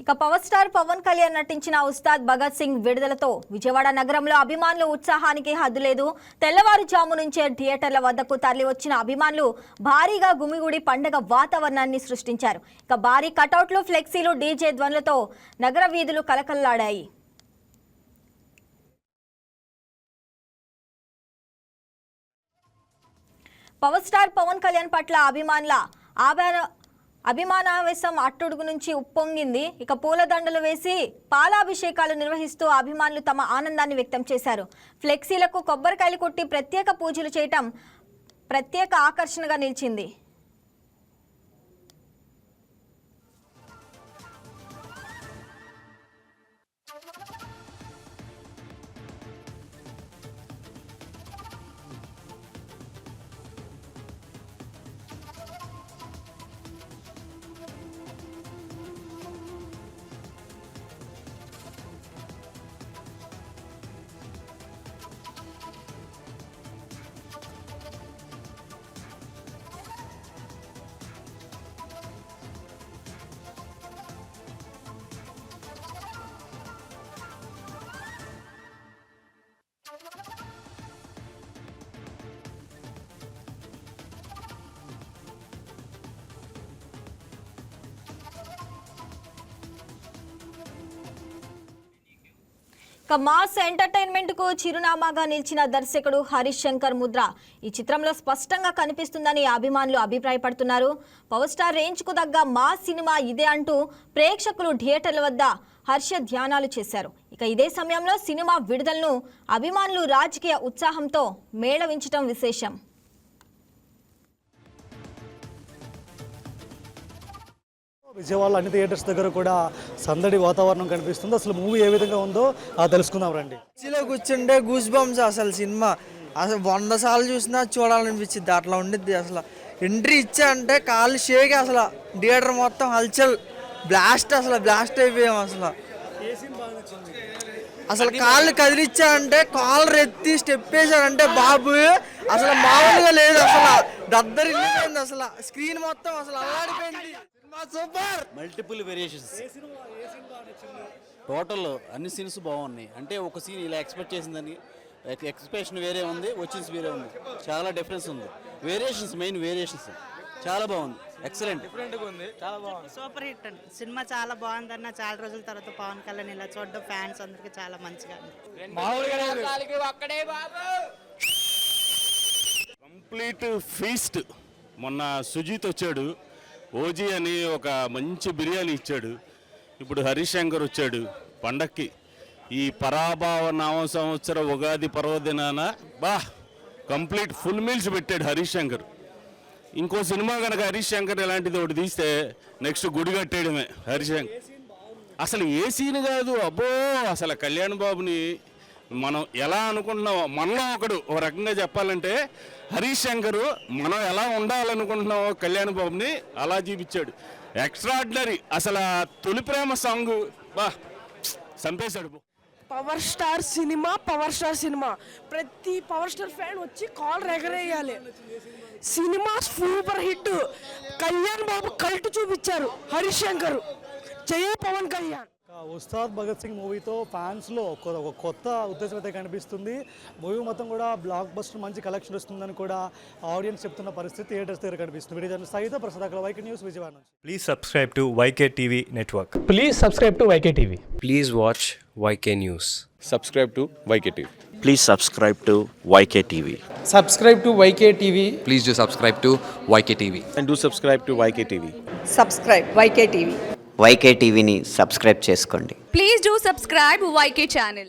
ఇక power star Pawan Kalyan నటించిన ఉస్తాద్ భగత్ సింగ్ విడుదలతో విజయవాడ నగరంలో అభిమానుల ఉత్సాహానికి హద్దులేదు. తెల్లవారుజాము నుంచే థియేటర్ల వద్దకు తరలి వచ్చిన అభిమానులు భారీగా గుమిగూడి పండుగ వాతావరణాన్ని సృష్టించారు. ఇక భారీ కటౌట్లు, ఫ్లెక్సీలు, డీజే ధ్వనులతో నగర వీధులు కలకల్లాడాయి. పవర్ స్టార్ పవన్ కళ్యాణ్ పట్ల అభిమానావేశం అట్టడుగు నుంచి ఉప్పొంగింది. ఇక పూలదండలు వేసి పాలాభిషేకాలు నిర్వహిస్తూ అభిమానులు తమ ఆనందాన్ని వ్యక్తం చేశారు. ఫ్లెక్సీలకు కొబ్బరికాయలు కొట్టి ప్రత్యేక పూజలు చేయటం ప్రత్యేక ఆకర్షణగా నిలిచింది. మాస్ ఎంటర్టైన్మెంట్ కు చిరునామాగా నిలిచిన దర్శకుడు హరీష్ శంకర్ ముద్ర ఈ చిత్రంలో స్పష్టంగా కనిపిస్తుందని అభిమానులు అభిప్రాయపడుతున్నారు. పవర్ స్టార్ రేంజ్ కు తగ్గ మాస్ సినిమా ఇదే అంటూ ప్రేక్షకులు థియేటర్ల వద్ద హర్ష ధ్యానాలు చేశారు. ఇక ఇదే సమయంలో సినిమా విడుదలను అభిమానులు రాజకీయ ఉత్సాహంతో మేళవించడం విశేషం. విజయవాడలో అన్ని థియేటర్స్ దగ్గర కూడా సందడి వాతావరణం కనిపిస్తుంది. అసలు మూవీ ఏ విధంగా ఉందో తెలుసుకుందాం రండి. కూర్చుంటే గూస్ బంప్స్ అసలు సినిమా అసలు 100 సార్లు చూసినా చూడాలనిపించింది. అట్లా ఉండిద్ది. అసలు ఎంట్రీ ఇచ్చా అంటే కాళ్ళు షేక్, అసలు థియేటర్ మొత్తం హల్చల్, బ్లాస్ట్, అసలు బ్లాస్ట్ అయిపోయాం. అసలు కాళ్ళు కదిలిచ్చా అంటే కాళ్ళు ఎత్తి స్టెప్ వేసాడంటే బాబు అసలు మామూలుగా లేదు. అసలు దద్దరిల్లిపోయింది. అసలు స్క్రీన్ మొత్తం అసలు అల్లాడిపోయింది. సూపర్. మల్టిపుల్ వేరియేషన్స్, టోటల్ అన్ని సీన్స్ బాగున్నాయి. అంటే ఒక సీన్ ఇలా ఎక్స్పెక్ట్ చేసిందని ఎక్స్ప్రెషన్ వేరే ఉంది, వచ్చిన వేరే ఉంది. చాలా డిఫరెన్స్ ఉంది. వేరియేషన్స్, మెయిన్ వేరియేషన్స్ చాలా బాగుంది. ఎక్సలెంట్, డిఫరెంట్గా ఉంది. చాలా బాగుంది. సూపర్ హిట్ అండి సినిమా. చాలా బాగుందన్న. చాలా రోజుల తర్వాత పవన్ కళ్యాణ్ ఇలా చూడడం ఫ్యాన్స్ అందరికి చాలా మంచిగా కంప్లీట్ ఫీస్ట్. మొన్న సుజీత్ వచ్చాడు, ఓజీ అని ఒక మంచి బిర్యానీ ఇచ్చాడు. ఇప్పుడు హరీష్ శంకర్ వచ్చాడు పండక్కి. ఈ పరాభావ నామ సంవత్సర ఉగాది పర్వదినాన కంప్లీట్ ఫుల్ మీల్స్ పెట్టాడు హరీష్ శంకర్. ఇంకో సినిమా కనుక హరీష్ శంకర్ ఇలాంటిది ఒకటి తీస్తే నెక్స్ట్ గుడి కట్టేయడమే హరీష్ శంకర్. అసలు ఏ సీన్ కాదు, అబ్బో అసలు కళ్యాణ్ బాబుని మనం ఎలా అనుకుంటున్నామో, మనలో ఒకడు ఒక రకంగా చెప్పాలంటే హరీష్ శంకర్ మనం ఎలా ఉండాలనుకుంటున్నామో కళ్యాణ్ బాబుని అలా చూపించాడు. ఎక్స్ట్రాడినరీ. అసలు తొలి ప్రేమ సాంగ్ చంపేశాడు. పవర్ స్టార్ సినిమా ప్రతి పవర్ స్టార్ ఫ్యాన్ వచ్చి కాల్ ఎగరేయాలి. Cinema super hit. Kalyan Babu cult చూపించారు హరీష్ శంకర్. జయ పవన్ కళ్యాణ్. ఉస్తాద్ భగత్ సింగ్ మూవీతో ఫ్యాన్స్లో ఒక కొత్త ఉద్దేశం అయితే కనిపిస్తుంది. మూవీ మొత్తం కూడా బ్లాక్ బస్టర్ మంచి కలెక్షన్ వస్తుందని కూడా ఆడియన్స్ చెప్తున్న పరిస్థితి థియేటర్స్ దగ్గర కనిపిస్తుంది. వీడియో జర్నలిస్ట్ సైత ప్రసాద్, వైకే న్యూస్, విజయవాడ నుంచి. Please subscribe to YK TV Network. Please subscribe to YK TV. Please watch YK News. Subscribe to YK TV. Please subscribe to YK TV. Subscribe to YK TV. Please do subscribe to YK TV. And do subscribe to YK TV. Subscribe YK TV. YK TVని subscribe చేసుకోండి. Please do subscribe YK channel.